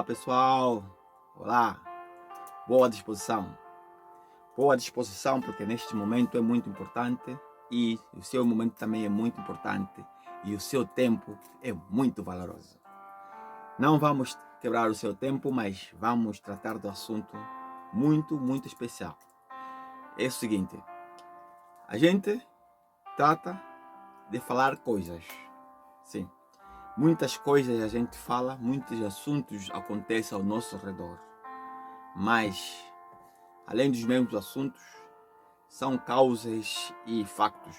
Olá pessoal, olá, boa disposição. Boa disposição porque neste momento é muito importante e o seu momento também é muito importante e o seu tempo é muito valoroso. Não vamos quebrar o seu tempo, mas vamos tratar do assunto muito especial. É o seguinte, a gente trata de falar coisas, sim. Muitas coisas a gente fala, muitos assuntos acontecem ao nosso redor. Mas, além dos mesmos assuntos, são causas e factos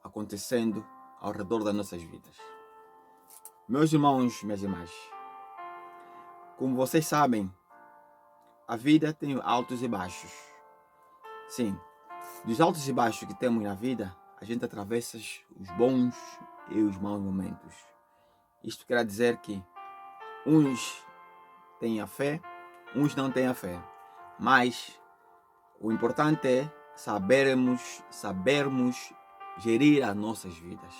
acontecendo ao redor das nossas vidas. Meus irmãos, minhas irmãs, como vocês sabem, a vida tem altos e baixos. Sim, dos altos e baixos que temos na vida, a gente atravessa os bons e os maus momentos. Isto quer dizer que uns têm a fé, uns não têm a fé. Mas o importante é sabermos gerir as nossas vidas.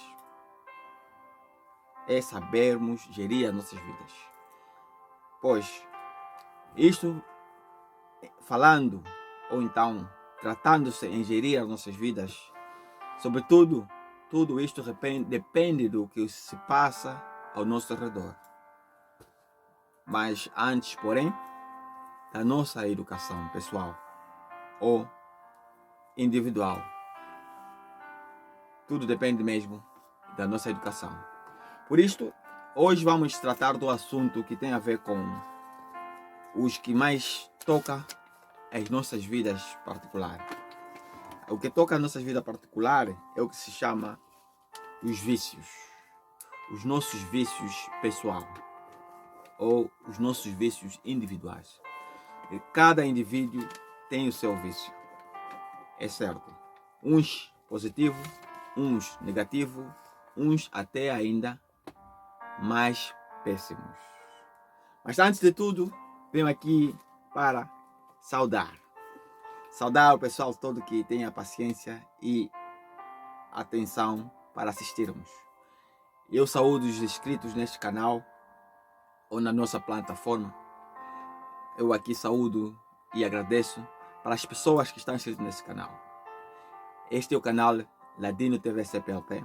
É sabermos gerir as nossas vidas. Pois, isto falando, ou então tratando-se em gerir as nossas vidas, sobretudo, tudo isto depende do que se passa ao nosso redor. Mas antes, porém, da nossa educação pessoal ou individual. Tudo depende mesmo da nossa educação. Por isto, hoje vamos tratar do assunto que tem a ver com os que mais toca as nossas vidas particulares. O que toca as nossas vidas particulares é o que se chama os vícios. Os nossos vícios pessoais ou os nossos vícios individuais. E cada indivíduo tem o seu vício. É certo. Uns positivos, uns negativos, uns até ainda mais péssimos. Mas antes de tudo, venho aqui para saudar o pessoal todo que tem a paciência e atenção para assistirmos. Eu saúdo os inscritos neste canal ou na nossa plataforma. Eu aqui saúdo e agradeço para as pessoas que estão inscritas nesse canal. Este é o canal Ladino TV CPLP.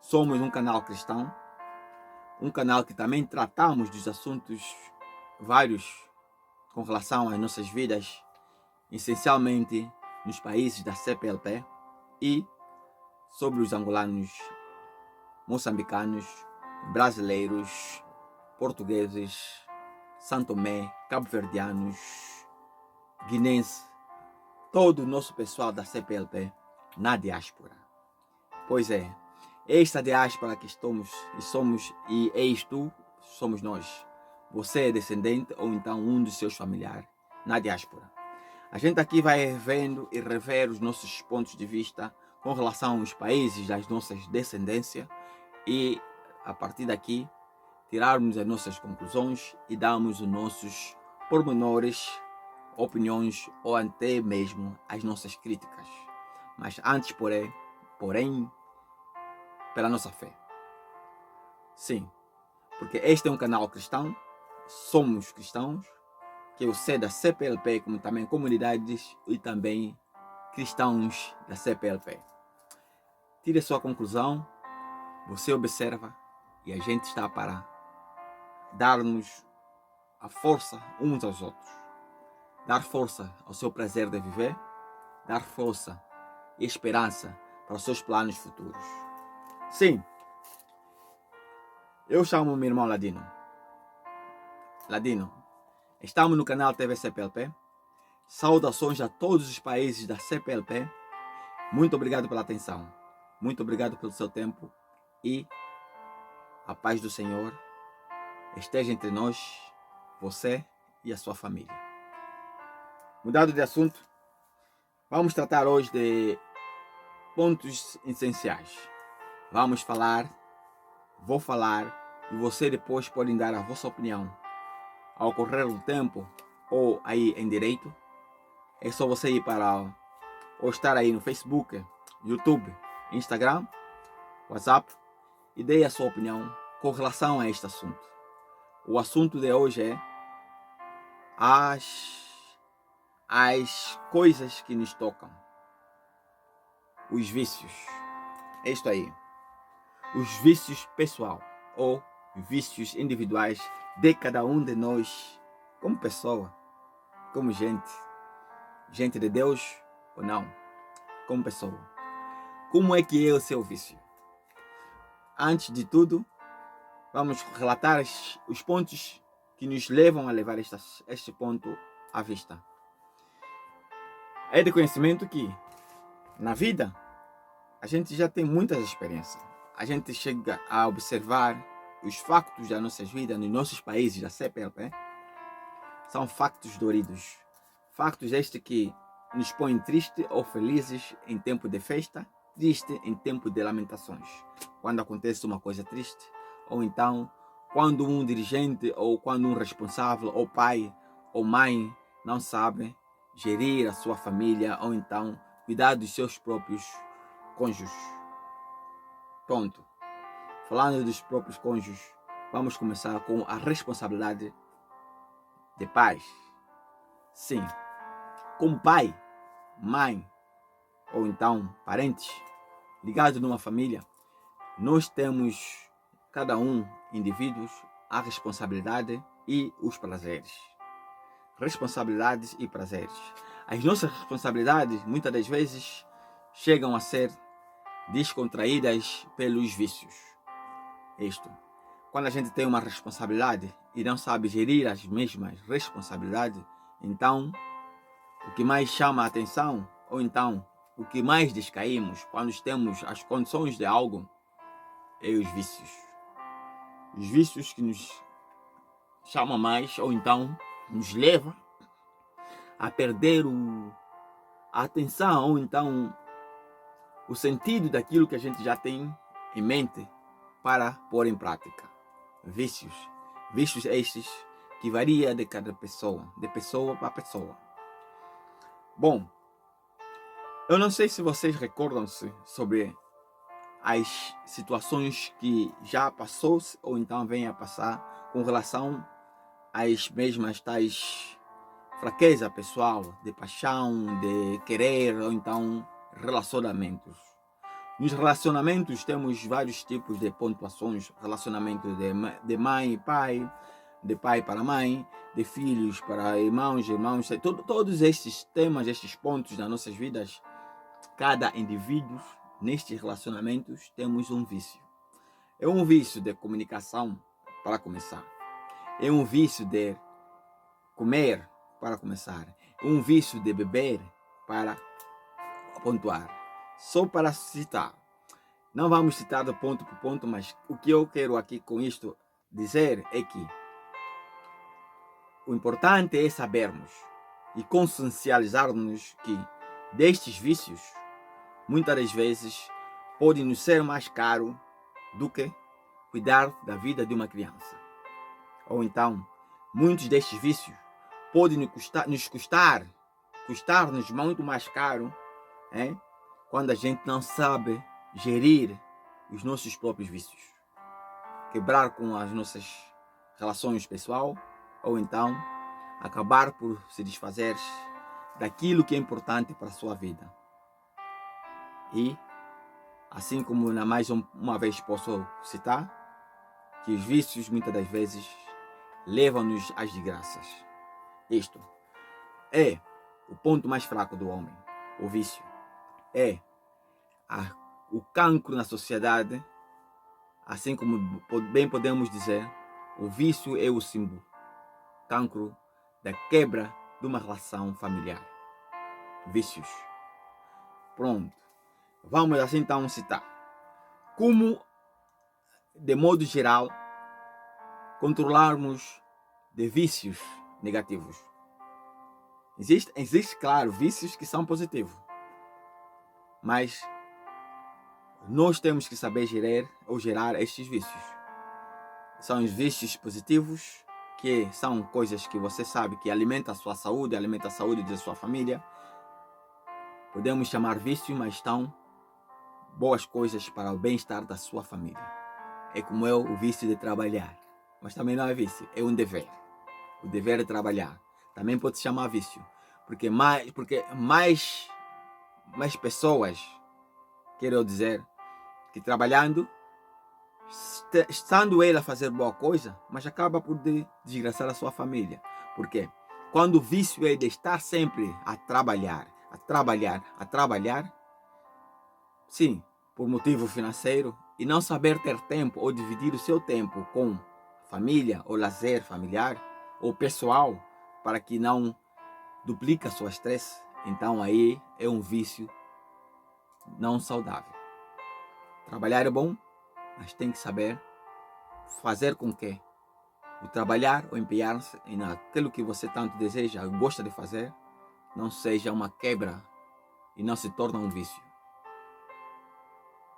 Somos um canal cristão, um canal que também tratamos dos assuntos vários com relação às nossas vidas, essencialmente nos países da CPLP e sobre os angolanos, moçambicanos, brasileiros, portugueses, São Tomé, cabo-verdianos, guinenses, todo o nosso pessoal da CPLP na diáspora. Pois é, esta diáspora que somos nós. Você é descendente ou então um dos seus familiares na diáspora. A gente aqui vai vendo e rever os nossos pontos de vista com relação aos países das nossas descendências e a partir daqui tirarmos as nossas conclusões e darmos os nossos pormenores, opiniões ou até mesmo as nossas críticas. Mas antes, porém, pela nossa fé. Sim, porque este é um canal cristão, somos cristãos, que eu sei da CPLP, como também comunidades e também cristãos da CPLP. Tire a sua conclusão, você observa e a gente está para dar-nos a força uns aos outros. Dar força ao seu prazer de viver, dar força e esperança para os seus planos futuros. Sim, eu chamo meu irmão Ladino. Estamos no canal TV CPLP. Saudações a todos os países da CPLP. Muito obrigado pela atenção. Muito obrigado pelo seu tempo. E a paz do Senhor esteja entre nós, você e a sua família. Mudado de assunto, vamos tratar hoje de pontos essenciais. Vou falar e você depois pode dar a vossa opinião. Ao correr do tempo ou aí em direito, é só você ir para ou estar aí no Facebook, YouTube, Instagram, WhatsApp e dê a sua opinião com relação a este assunto. O assunto de hoje é as coisas que nos tocam. Os vícios. É isto aí. Os vícios pessoal ou vícios individuais de cada um de nós como pessoa, como gente de Deus ou não, como pessoa. Como é que é o seu vício? Antes de tudo, vamos relatar os pontos que nos levam a levar este ponto à vista. É de conhecimento que na vida a gente já tem muitas experiências. A gente chega a observar os factos das nossas vidas nos nossos países da CPLP. São factos doloridos. Factos estes que nos põem tristes ou felizes em tempo de festa, triste em tempo de lamentações. Quando acontece uma coisa triste, ou então quando um dirigente ou quando um responsável, ou pai ou mãe, não sabe gerir a sua família, ou então cuidar dos seus próprios cônjuges. Pronto. Falando dos próprios cônjuges, vamos começar com a responsabilidade de pais. Sim, como pai, mãe ou então parentes ligados numa família, nós temos, cada um, indivíduos, a responsabilidade e os prazeres. Responsabilidades e prazeres. As nossas responsabilidades, muitas das vezes, chegam a ser descontraídas pelos vícios. Isto, quando a gente tem uma responsabilidade e não sabe gerir as mesmas responsabilidades, então o que mais chama a atenção, ou então o que mais descaímos quando temos as condições de algo, é os vícios. Os vícios que nos chamam mais, ou então nos leva a perder a atenção, ou então o sentido daquilo que a gente já tem em mente para pôr em prática. Vícios. Vícios estes que varia de cada pessoa, de pessoa para pessoa. Bom, eu não sei se vocês recordam-se sobre as situações que já passou ou então vem a passar com relação às mesmas tais fraqueza pessoal, de paixão, de querer ou então relacionamentos. Nos relacionamentos temos vários tipos de pontuações, relacionamento de mãe e pai, de pai para mãe, de filhos para irmãos, todos estes temas, estes pontos das nossas vidas, cada indivíduo nestes relacionamentos temos um vício. É um vício de comunicação, para começar. É um vício de comer, para começar. É um vício de beber, para pontuar. Só para citar. Não vamos citar de ponto por ponto, mas o que eu quero aqui com isto dizer é que o importante é sabermos e consciencializarmos que destes vícios, muitas das vezes, podem nos ser mais caro do que cuidar da vida de uma criança. Ou então, muitos destes vícios podem nos custar-nos muito mais caro, quando a gente não sabe gerir os nossos próprios vícios. Quebrar com as nossas relações pessoal, ou então acabar por se desfazer daquilo que é importante para a sua vida. E, assim como mais uma vez posso citar, que os vícios muitas das vezes levam-nos às desgraças. Isto é o ponto mais fraco do homem. O vício é o cancro na sociedade, assim como bem podemos dizer, o vício é o símbolo, cancro da quebra de uma relação familiar. Vícios. Pronto. Vamos assim então citar. Como, de modo geral, controlarmos de vícios negativos? Existe, claro, vícios que são positivos. Mas nós temos que saber gerar estes vícios. São os vícios positivos, que são coisas que você sabe que alimentam a sua saúde, alimenta a saúde da sua família. Podemos chamar vício, mas estão boas coisas para o bem-estar da sua família. É como é o vício de trabalhar. mas também não é vício, é um dever. O dever de trabalhar. Também pode se chamar vício. Porque mais pessoas, quero dizer, que trabalhando, estando ele a fazer boa coisa, mas acaba por desgraçar a sua família. Por quê? Quando o vício é de estar sempre a trabalhar, sim, por motivo financeiro, e não saber ter tempo ou dividir o seu tempo com família ou lazer familiar ou pessoal para que não duplique a sua estresse, então aí é um vício não saudável. Trabalhar é bom, mas tem que saber fazer com que o trabalhar ou empenhar-se naquilo que você tanto deseja ou gosta de fazer não seja uma quebra e não se torne um vício.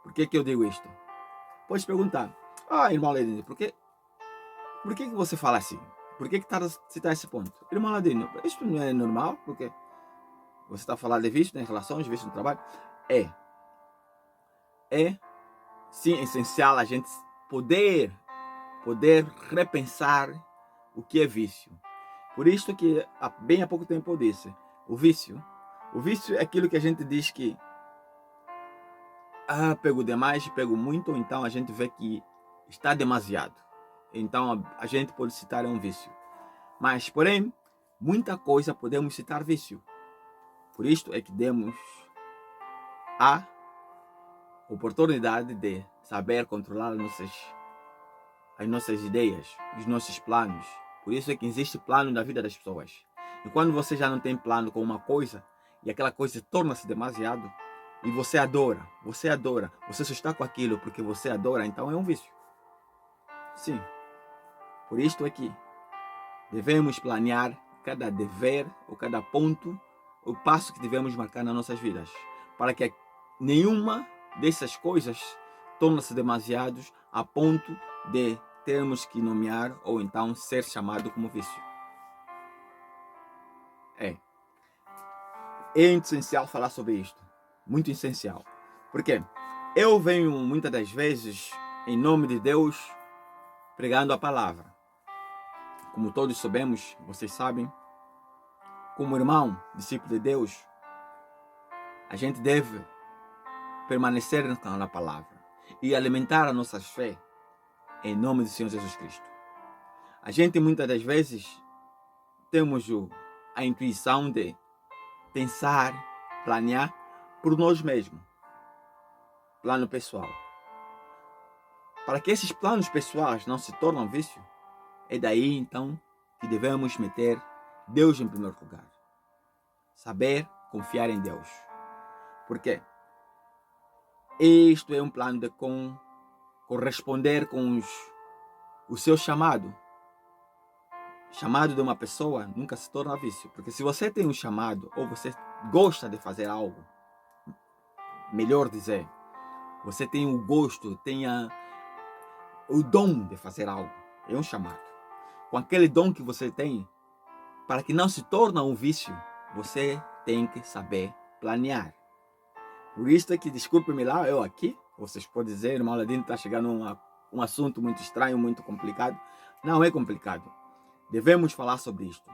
Por que eu digo isto? Pode perguntar, irmão Ladino, por que você fala assim? Por que está a citar esse ponto? Irmão Ladino, isto não é normal? Porque você está falando de vício, em relações, vício no trabalho? É sim essencial a gente poder repensar o que é vício. Por isso que bem há pouco tempo eu disse, o vício é aquilo que a gente diz que pego demais, pego muito, ou então a gente vê que está demasiado. Então a gente pode citar um vício. Mas, porém, muita coisa podemos citar vício. Por isto é que demos a oportunidade de saber controlar as nossas ideias, os nossos planos. Por isso é que existe plano na vida das pessoas. E quando você já não tem plano com uma coisa, e aquela coisa torna-se demasiado, e você adora, você só está com aquilo porque você adora, então é um vício. Sim. Por isto é que devemos planear cada dever, ou cada ponto, o passo que devemos marcar nas nossas vidas, para que nenhuma dessas coisas torne-se demasiados a ponto de termos que nomear ou então ser chamado como vício. É essencial falar sobre isto. Muito essencial. Porque eu venho muitas das vezes, em nome de Deus, pregando a palavra. Como todos sabemos, vocês sabem, como irmão, discípulo de Deus, a gente deve permanecer na palavra e alimentar a nossa fé em nome do Senhor Jesus Cristo. A gente muitas das vezes temos a intuição de pensar, planear por nós mesmos. Plano pessoal. Para que esses planos pessoais não se tornem vício, é daí então que devemos meter Deus em primeiro lugar. Saber confiar em Deus. Porque isto é um plano de corresponder com o seu chamado. Chamado de uma pessoa nunca se torna vício. Porque se você tem um chamado ou você gosta de fazer algo, melhor dizer, você tem o gosto, tem o dom de fazer algo, é um chamado. Com aquele dom que você tem, para que não se torne um vício, você tem que saber planear. Por isso é que, desculpe-me lá, eu aqui, vocês podem dizer, irmão Ladino está chegando a um assunto muito estranho, muito complicado. Não é complicado. Devemos falar sobre isto.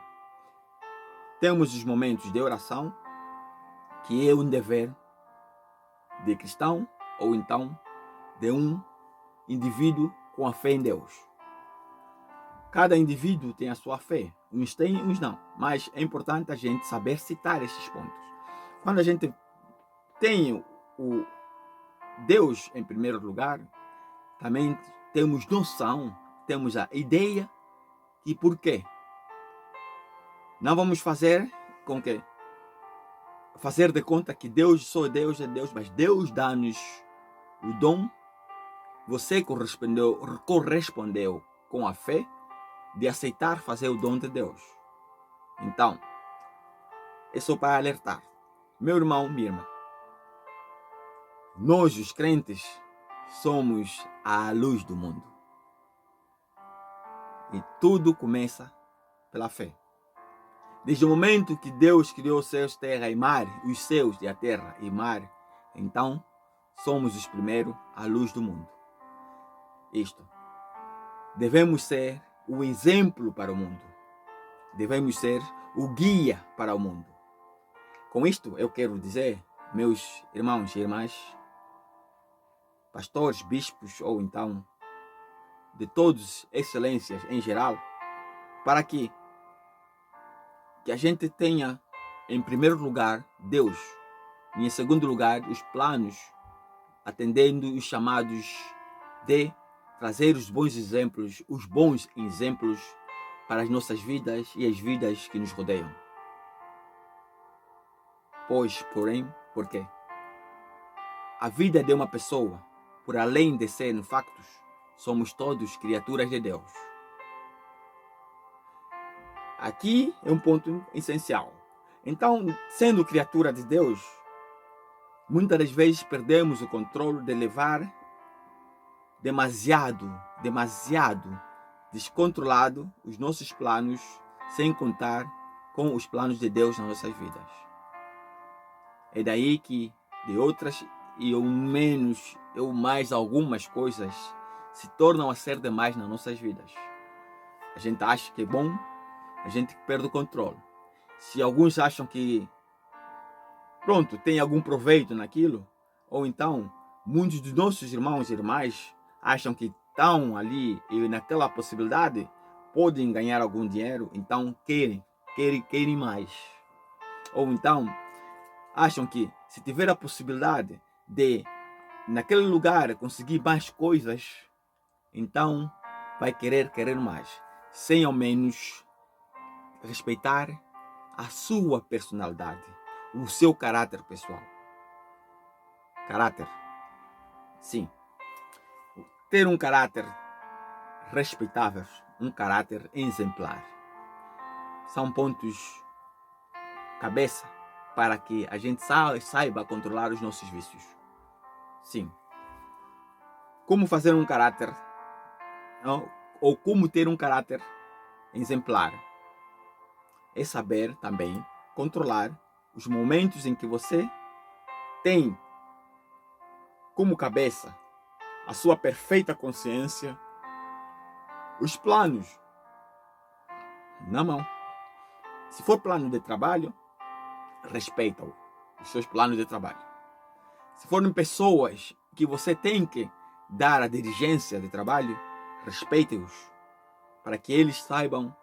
Temos os momentos de oração, que é um dever de cristão, ou então de um indivíduo com a fé em Deus. Cada indivíduo tem a sua fé. Uns têm, uns não. Mas é importante a gente saber citar estes pontos. Quando a gente tem o Deus em primeiro lugar, também temos noção, temos a ideia e porquê. Não vamos fazer com que fazer de conta que Deus é Deus, mas Deus dá-nos o dom. Você correspondeu com a fé de aceitar fazer o dom de Deus. Então, é só para alertar. Meu irmão, minha irmã, nós os crentes somos a luz do mundo. E tudo começa pela fé. Desde o momento que Deus criou os céus, terra e mar, os céus e a terra e mar, então somos os primeiros a luz do mundo. Isto. devemos ser o exemplo para o mundo. Devemos ser o guia para o mundo. Com isto, eu quero dizer, meus irmãos e irmãs, pastores, bispos ou então de todas excelências em geral, para que a gente tenha, em primeiro lugar, Deus, e em segundo lugar, os planos, atendendo os chamados de trazer os bons exemplos para as nossas vidas e as vidas que nos rodeiam. Porém, por quê? A vida de uma pessoa, por além de serem factos, somos todos criaturas de Deus. Aqui é um ponto essencial. Então, sendo criatura de Deus, muitas das vezes perdemos o controle de levar demasiado descontrolado os nossos planos, sem contar com os planos de Deus nas nossas vidas. É daí que de outras e mais algumas coisas se tornam a ser demais nas nossas vidas. A gente acha que é bom, a gente perde o controle. Se alguns acham que tem algum proveito naquilo, ou então muitos dos nossos irmãos e irmãs acham que estão ali e naquela possibilidade podem ganhar algum dinheiro, então querem mais. Ou então acham que se tiver a possibilidade de naquele lugar conseguir mais coisas, então vai querer mais, sem ao menos respeitar a sua personalidade, o seu caráter pessoal. Caráter, sim. Ter um caráter respeitável, um caráter exemplar, são pontos cabeça para que a gente saiba controlar os nossos vícios. Sim. Como fazer um caráter, ou como ter um caráter exemplar, é saber também controlar os momentos em que você tem como cabeça a sua perfeita consciência, os planos na mão. Se for plano de trabalho, respeita os seus planos de trabalho. Se forem pessoas que você tem que dar a dirigência de trabalho, respeite-os, para que eles saibam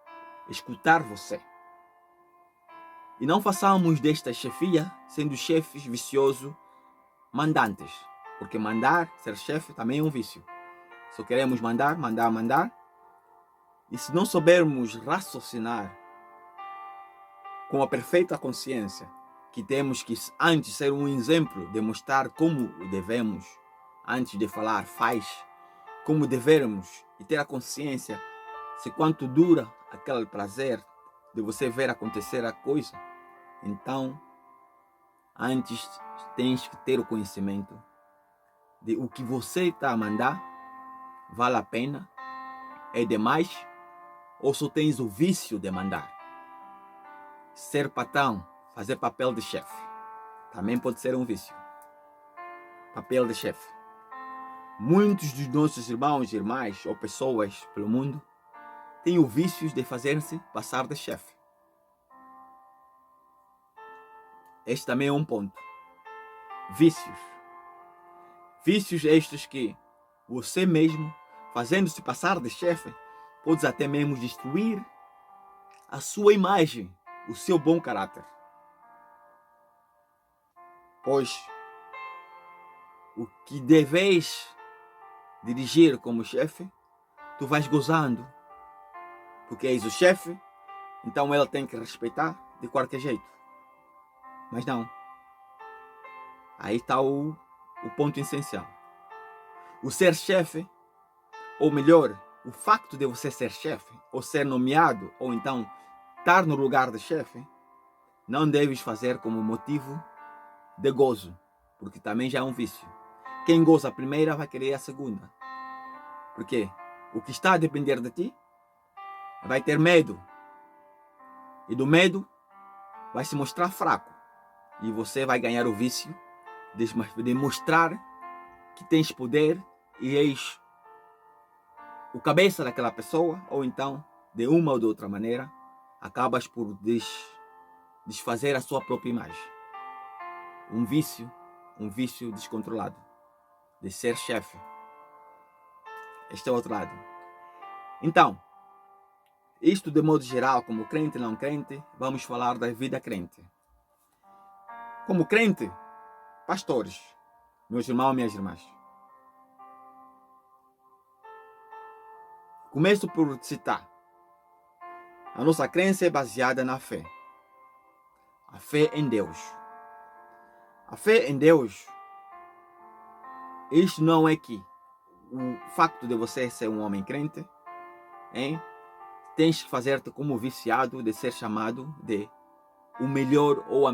escutar você. E não façamos desta chefia sendo chefes viciosos, mandantes, porque ser chefe também é um vício. Só queremos mandar. E se não soubermos raciocinar com a perfeita consciência que temos que antes ser um exemplo, demonstrar como devemos, antes de falar, faz, como devemos, e ter a consciência se quanto dura aquele prazer de você ver acontecer a coisa, então antes tens que ter o conhecimento de o que você está a mandar vale a pena, é demais, ou só tens o vício de mandar. Ser patrão, fazer papel de chefe, também pode ser um vício. Papel de chefe. Muitos dos nossos irmãos e irmãs, ou pessoas pelo mundo, têm o vício de fazer-se passar de chefe. Este também é um ponto. Vícios. Vícios estes que você mesmo, fazendo-se passar de chefe, pode até mesmo destruir a sua imagem, o seu bom caráter. Pois o que deves dirigir como chefe, tu vais gozando, porque és o chefe, então ele tem que respeitar de qualquer jeito. Mas não. Aí está o ponto essencial. O ser chefe, ou melhor, o facto de você ser chefe, ou ser nomeado, ou então estar no lugar de chefe, não deves fazer como motivo de gozo, porque também já é um vício. Quem goza a primeira vai querer a segunda. Porque o que está a depender de ti vai ter medo. E do medo vai se mostrar fraco. E você vai ganhar o vício de mostrar que tens poder e és o cabeça daquela pessoa, ou então, de uma ou de outra maneira, acabas por desfazer a sua própria imagem. Um vício descontrolado, de ser chefe. Este é o outro lado. Então, isto de modo geral, como crente e não crente, vamos falar da vida crente. Como crente, pastores, meus irmãos e minhas irmãs. Começo por citar. A nossa crença é baseada na fé. A fé em Deus. A fé em Deus, isto não é que o facto de você ser um homem crente, tens que fazer-te como viciado de ser chamado de o melhor ou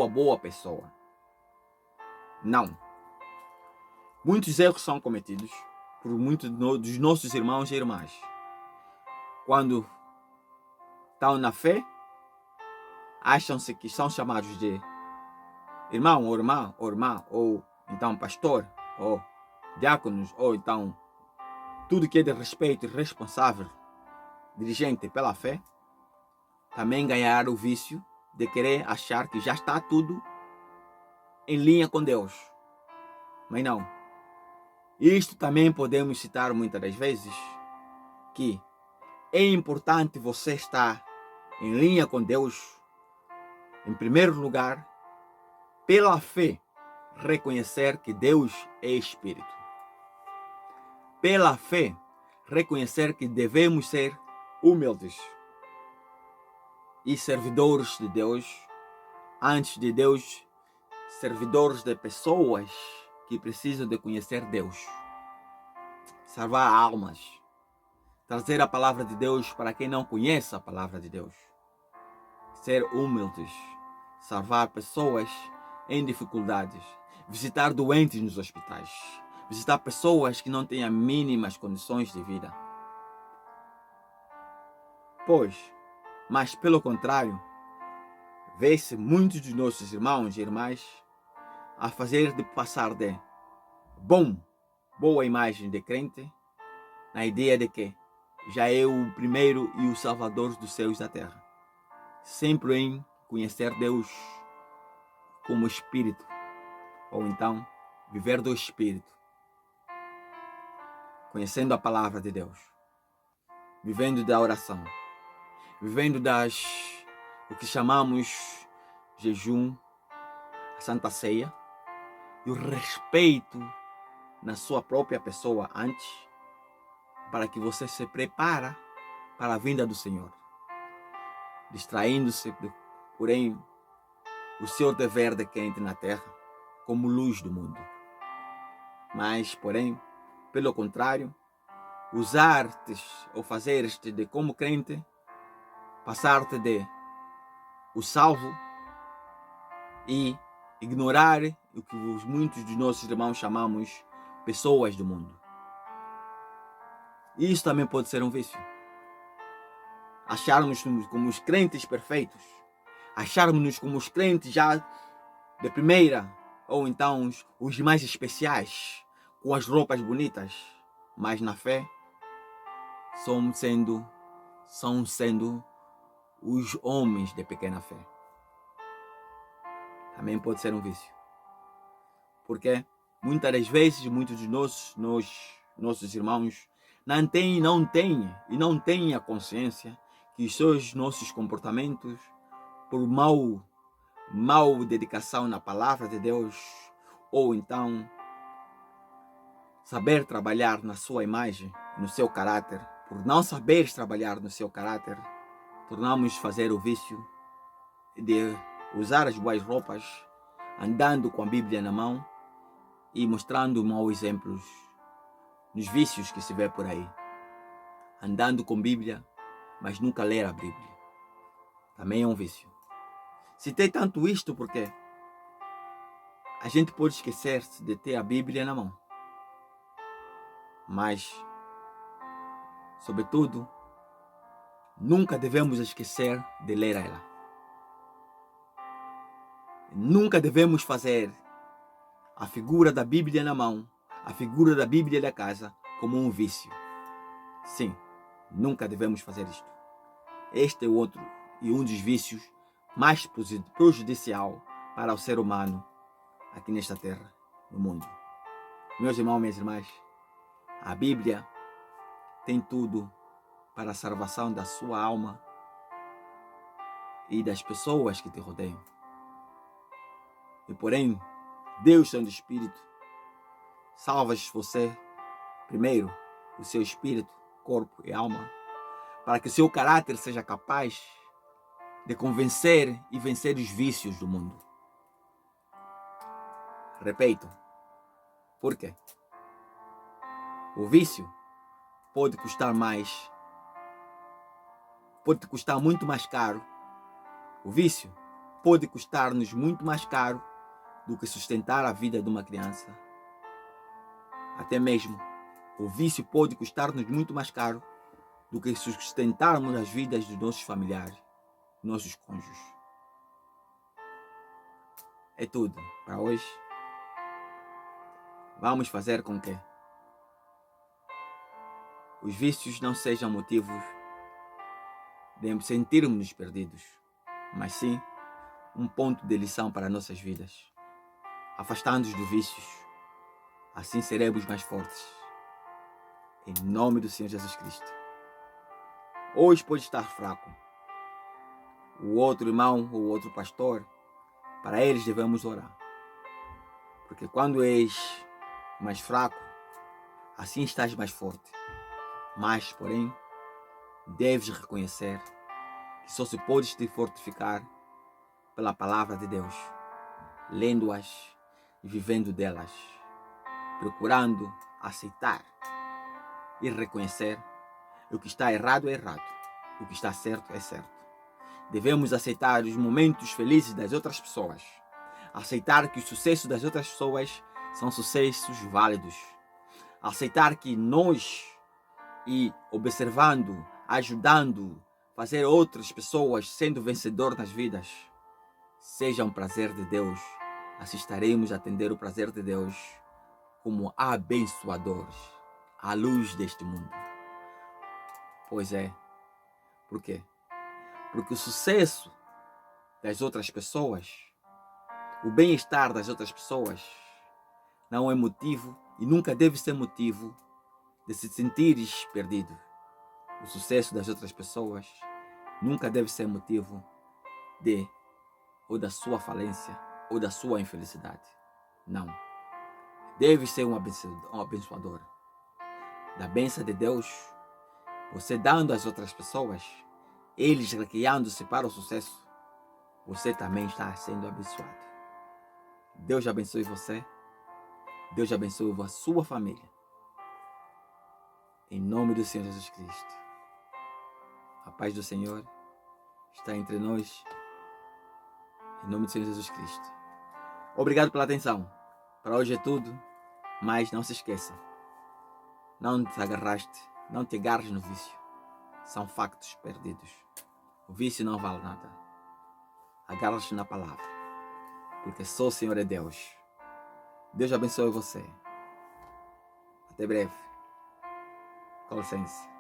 a boa pessoa. Não. Muitos erros são cometidos por muitos dos nossos irmãos e irmãs. Quando estão na fé, acham-se que são chamados de irmão ou irmã, ou então pastor, ou diáconos, ou então tudo que é de respeito e responsável, dirigente pela fé, também ganhar o vício de querer achar que já está tudo em linha com Deus. Mas não. Isto também podemos citar muitas das vezes, que é importante você estar em linha com Deus, em primeiro lugar, pela fé, reconhecer que Deus é Espírito. Pela fé, reconhecer que devemos ser humildes e servidores de Deus, antes de Deus, servidores de pessoas que precisam de conhecer Deus, salvar almas, trazer a palavra de Deus para quem não conhece a palavra de Deus, ser humildes, salvar pessoas em dificuldades, visitar doentes nos hospitais, visitar pessoas que não têm as mínimas condições de vida. Mas pelo contrário, vê-se muitos de nossos irmãos e irmãs a fazer de passar de boa imagem de crente, na ideia de que já é o primeiro e o salvador dos céus e da terra, sempre em conhecer Deus como Espírito, ou então viver do Espírito, conhecendo a palavra de Deus, vivendo da oração, vivendo o que chamamos jejum, a Santa Ceia, e o respeito na sua própria pessoa antes, para que você se prepare para a vinda do Senhor, distraindo-se, porém, o seu dever de crente na terra, como luz do mundo. Mas, porém, pelo contrário, usar-te ou fazer-te de como crente, passar-te de o salvo e ignorar o que muitos de nossos irmãos chamamos pessoas do mundo. Isso também pode ser um vício. Acharmos-nos como os crentes perfeitos, acharmos-nos como os crentes já de primeira, ou então os mais especiais, com as roupas bonitas, mas na fé são sendo os homens de pequena fé. Também pode ser um vício. Porque muitas das vezes, muitos de nossos irmãos não têm a consciência que os seus nossos comportamentos, por mal dedicação na palavra de Deus, ou então saber trabalhar na sua imagem, no seu caráter, por não saber trabalhar no seu caráter, tornamos fazer o vício de usar as boas roupas, andando com a Bíblia na mão e mostrando maus exemplos nos vícios que se vê por aí. Andando com Bíblia, mas nunca ler a Bíblia. Também é um vício. Citei tanto isto porque a gente pode esquecer-se de ter a Bíblia na mão. Mas, sobretudo, nunca devemos esquecer de ler ela. Nunca devemos fazer a figura da Bíblia na mão, a figura da Bíblia da casa, como um vício. Sim, nunca devemos fazer isto. Este é o outro e um dos vícios mais prejudicial para o ser humano aqui nesta terra, no mundo. Meus irmãos, minhas irmãs, a Bíblia tem tudo para a salvação da sua alma e das pessoas que te rodeiam. E porém, Deus, sendo Espírito, salva você primeiro, o seu espírito, corpo e alma, para que o seu caráter seja capaz de convencer e vencer os vícios do mundo. Repito, por quê? O vício pode custar mais, pode custar muito mais caro. O vício pode custar-nos muito mais caro do que sustentar a vida de uma criança. Até mesmo, o vício pode custar-nos muito mais caro do que sustentarmos as vidas dos nossos familiares, nossos cônjuges. É tudo para hoje. Vamos fazer com que os vícios não sejam motivos de sentirmos-nos perdidos, mas sim um ponto de lição para nossas vidas. Afastando-nos dos vícios, assim seremos mais fortes. Em nome do Senhor Jesus Cristo. Hoje pode estar fraco. O outro irmão ou o outro pastor, para eles devemos orar. Porque quando és mais fraco, assim estás mais forte. Mas, porém, deves reconhecer que só se podes te fortificar pela palavra de Deus, lendo-as e vivendo delas, procurando aceitar e reconhecer o que está errado é errado, o que está certo é certo. Devemos aceitar os momentos felizes das outras pessoas, aceitar que o sucesso das outras pessoas são sucessos válidos, aceitar que nós, e observando, ajudando, fazer outras pessoas sendo vencedor nas vidas, seja um prazer de Deus, assim estaremos a atender o prazer de Deus como abençoadores à luz deste mundo. Pois é, por quê? Porque o sucesso das outras pessoas, o bem-estar das outras pessoas, não é motivo e nunca deve ser motivo de se sentires perdido. O sucesso das outras pessoas nunca deve ser motivo de ou da sua falência ou da sua infelicidade. Não. Deve ser um abençoador. Da bênção de Deus, você dando às outras pessoas, eles recriando-se para o sucesso, você também está sendo abençoado. Deus abençoe você. Deus abençoe a sua família. Em nome do Senhor Jesus Cristo. A paz do Senhor está entre nós. Em nome do Senhor Jesus Cristo. Obrigado pela atenção. Para hoje é tudo. Mas não se esqueça. Não te agarres no vício. São factos perdidos. O vício não vale nada. Agarra-te na palavra. Porque só o Senhor é Deus. Deus abençoe você. Até breve. Com licença.